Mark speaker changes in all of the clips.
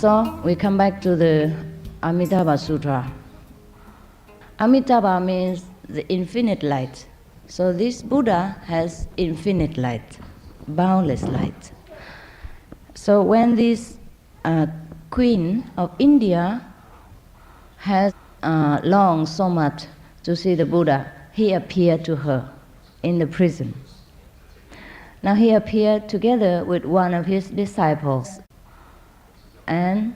Speaker 1: So we come back to the Amitabha Sutra. Amitabha means the infinite light. So this Buddha has infinite light, boundless light. So when this Queen of India has longed so much to see the Buddha, he appeared to her in the prison. Now he appeared together with one of his disciples and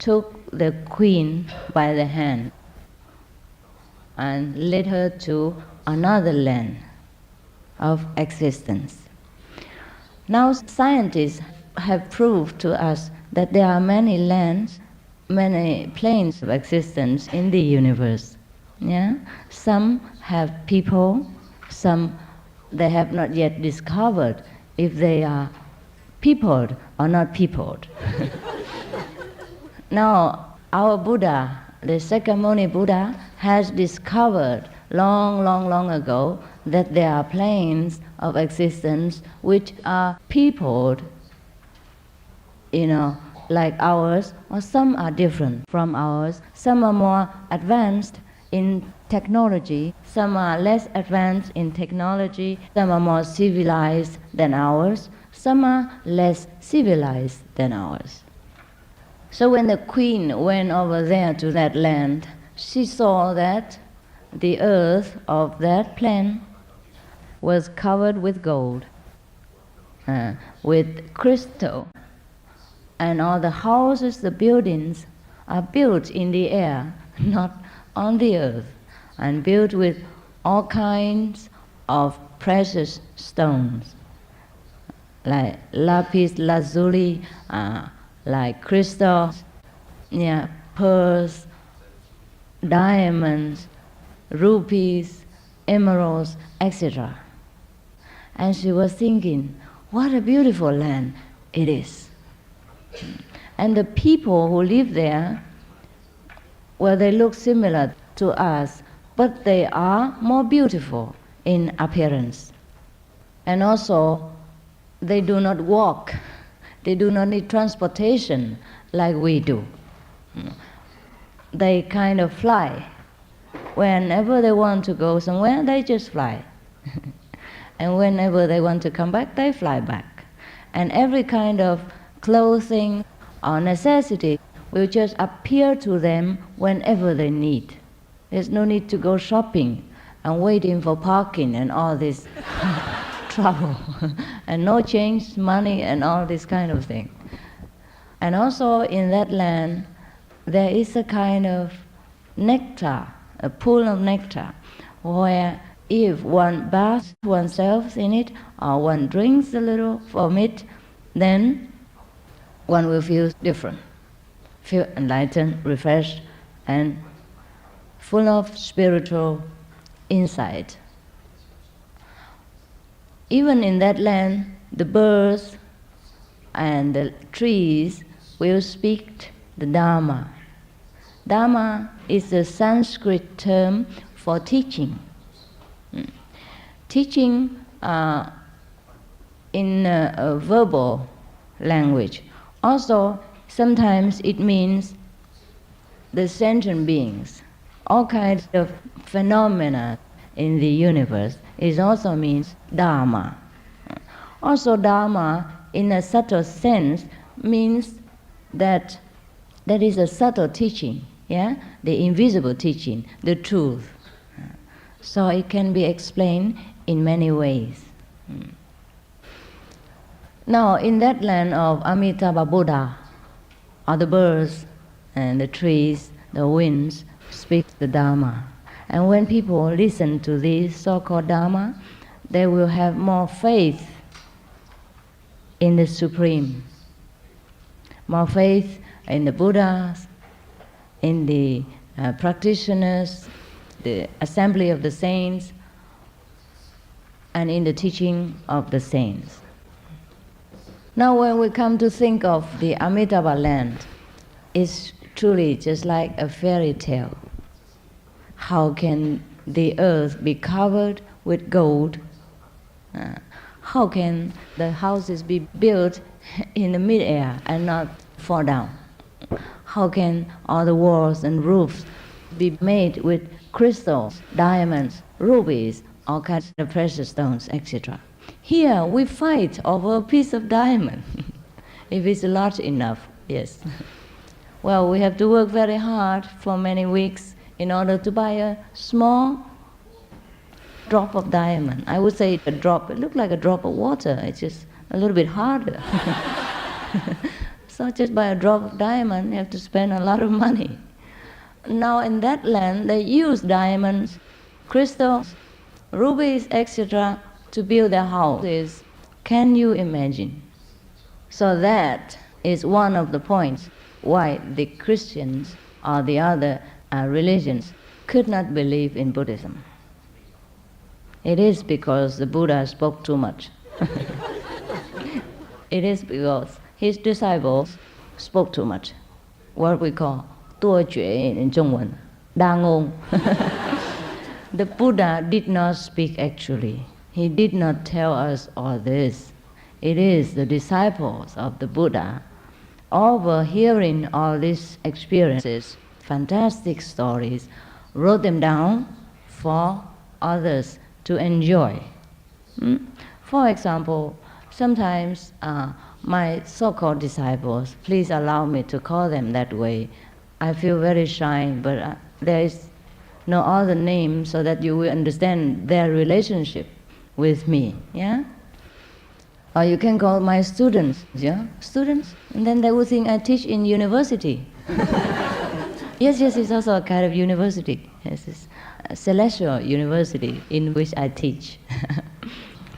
Speaker 1: took the queen by the hand and led her to another land of existence. Now scientists have proved to us that there are many lands, many planes of existence in the universe. Yeah? Some have people, some they have not yet discovered if they are peopled or not peopled. Now, our Buddha, the Sakyamuni Buddha, has discovered long ago that there are planes of existence which are peopled, like ours, or some are different from ours. Some are more advanced in technology, some are less advanced in technology, some are more civilized than ours, some are less civilized than ours. So when the queen went over there to that land, she saw that the earth of that plain was covered with gold, with crystal, and all the houses, the buildings are built in the air, not on the earth, and built with all kinds of precious stones, like lapis lazuli, like crystals, pearls, diamonds, rupees, emeralds, etc. And she was thinking, what a beautiful land it is. And the people who live there, well, they look similar to us, but they are more beautiful in appearance. And also, they do not walk. They do not need transportation like we do. They kind of fly. Whenever they want to go somewhere, they just fly. And whenever they want to come back, they fly back. And every kind of clothing or necessity will just appear to them whenever they need. There's no need to go shopping and waiting for parking and all this trouble, and no change money and all this kind of thing. And also in that land, there is a kind of nectar, a pool of nectar, where if one bathes oneself in it or one drinks a little from it, then one will feel different, feel enlightened, refreshed, and full of spiritual insight. Even in that land, the birds and the trees will speak the Dharma. Dharma is a Sanskrit term for teaching. Teaching in a verbal language. Also, sometimes it means the sentient beings. All kinds of phenomena in the universe. It also means Dharma. Also, Dharma, in a subtle sense, means that there is a subtle teaching, the invisible teaching, the truth. So it can be explained in many ways. Now, in that land of Amitabha Buddha, all the birds and the trees, the winds, speak the Dharma. And when people listen to this so-called Dharma, they will have more faith in the Supreme, more faith in the Buddhas, in the practitioners, the assembly of the saints, and in the teaching of the saints. Now when we come to think of the Amitabha land, it's truly just like a fairy tale. How can the earth be covered with gold? How can the houses be built in the mid-air and not fall down? How can all the walls and roofs be made with crystals, diamonds, rubies, all kinds of precious stones, etc.? Here we fight over a piece of diamond, if it's large enough, yes. Well, we have to work very hard for many weeks in order to buy a small drop of diamond. I would say a drop, it looked like a drop of water, it's just a little bit harder. So just buy a drop of diamond, you have to spend a lot of money. Now in that land, they use diamonds, crystals, rubies, etc. to build their houses. Can you imagine? So that is one of the points why the Christians or the other religions could not believe in Buddhism. It is because the Buddha spoke too much. It is because his disciples spoke too much. What we call 多觉 in Zhongwen, 大ngôn. The Buddha did not speak actually. He did not tell us all this. It is the disciples of the Buddha, overhearing all these experiences, fantastic stories, wrote them down for others to enjoy. For example, sometimes my so-called disciples, please allow me to call them that way. I feel very shy, but there is no other name so that you will understand their relationship with me, yeah? Or you can call my students, yeah? Students? And then they will think I teach in university. Yes, it's also a kind of university. Yes, it's a celestial university in which I teach.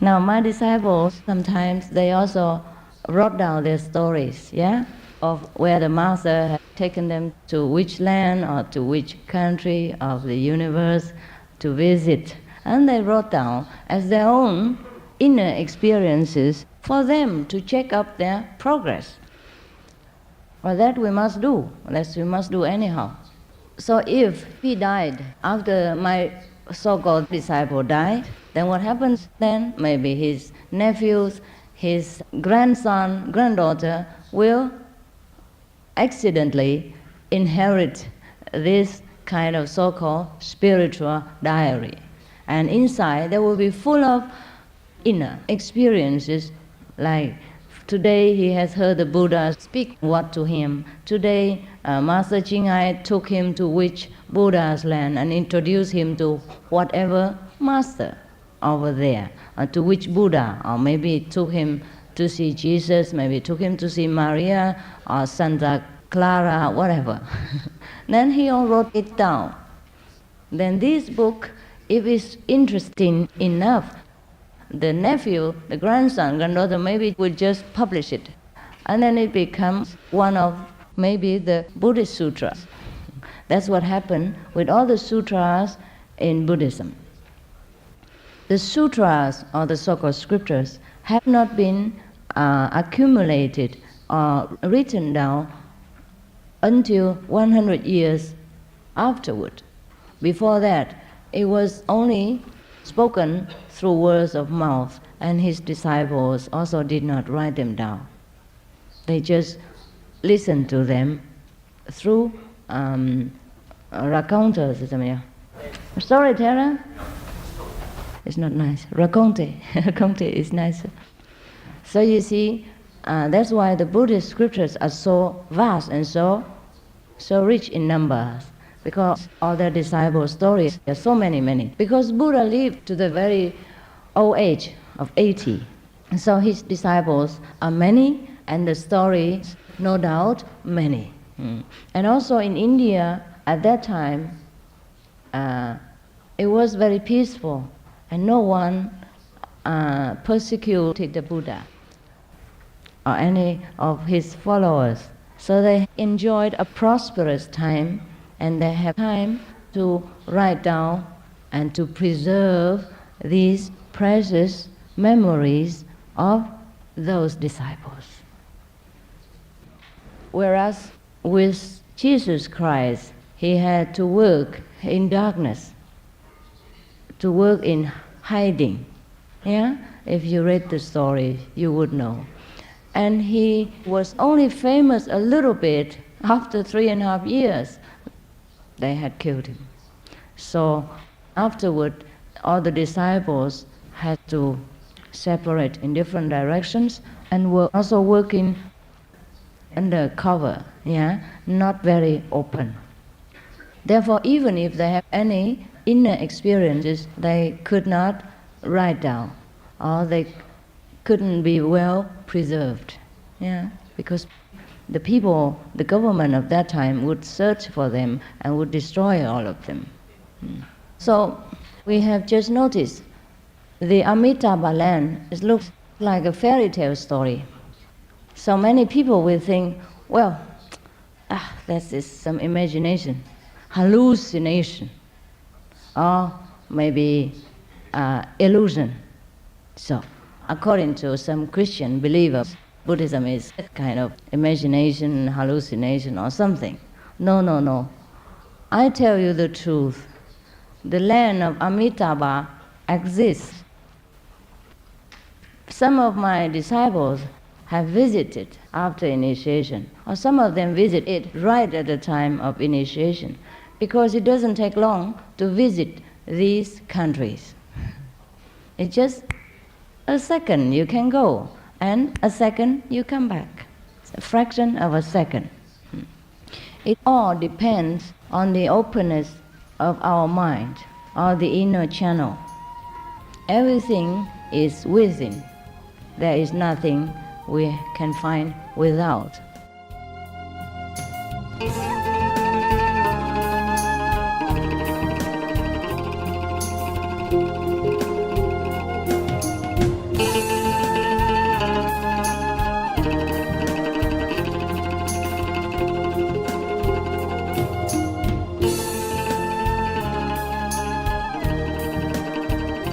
Speaker 1: Now, my disciples, sometimes they also wrote down their stories, yeah? Of where the master had taken them to which land or to which country of the universe to visit. And they wrote down as their own inner experiences for them to check up their progress. Well, that we must do. That we must do anyhow. So if he died after my so-called disciple died, then what happens then? Maybe his nephews, his grandson, granddaughter will accidentally inherit this kind of so-called spiritual diary. And inside there will be full of inner experiences, like today he has heard the Buddha speak what to him. Today Master Chingai took him to which Buddha's land and introduced him to whatever master over there, to which Buddha, or maybe took him to see Jesus, maybe took him to see Maria or Santa Clara, whatever. Then he all wrote it down. Then this book, if it's interesting enough, the nephew, the grandson, granddaughter, maybe will just publish it. And then it becomes one of maybe the Buddhist sutras. That's what happened with all the sutras in Buddhism. The sutras, or the so-called scriptures, have not been accumulated or written down until 100 years afterward. Before that, it was only spoken through words of mouth, and his disciples also did not write them down. They just listened to them through raconteurs. Storyteller? It's not nice. Raconte. Raconte is nicer. So you see, that's why the Buddhist scriptures are so vast and so rich in numbers, because all their disciples' stories, there are so many. Because Buddha lived to the very old age of 80. And so his disciples are many, and the stories, no doubt, many. And also in India, at that time, it was very peaceful, and no one persecuted the Buddha or any of his followers. So they enjoyed a prosperous time, and they have time to write down and to preserve these precious memories of those disciples. Whereas with Jesus Christ, he had to work in darkness, to work in hiding. Yeah? If you read the story, you would know. And he was only famous a little bit After 3.5 years, they had killed him. So afterward, all the disciples had to separate in different directions and were also working under cover, not very open. Therefore, even if they have any inner experiences, they could not write down, or they couldn't be well preserved, because the people, the government of that time would search for them and would destroy all of them. So we have just noticed the Amitabha land, it looks like a fairy tale story. So many people will think, well, that is some imagination, hallucination, or maybe illusion. So according to some Christian believers, Buddhism is a kind of imagination, hallucination or something. No. I tell you the truth. The land of Amitabha exists. Some of my disciples have visited after initiation, or some of them visit it right at the time of initiation, because it doesn't take long to visit these countries. It's just a second you can go, and a second you come back. It's a fraction of a second. It all depends on the openness of our mind, or the inner channel. Everything is within. There is nothing we can find without.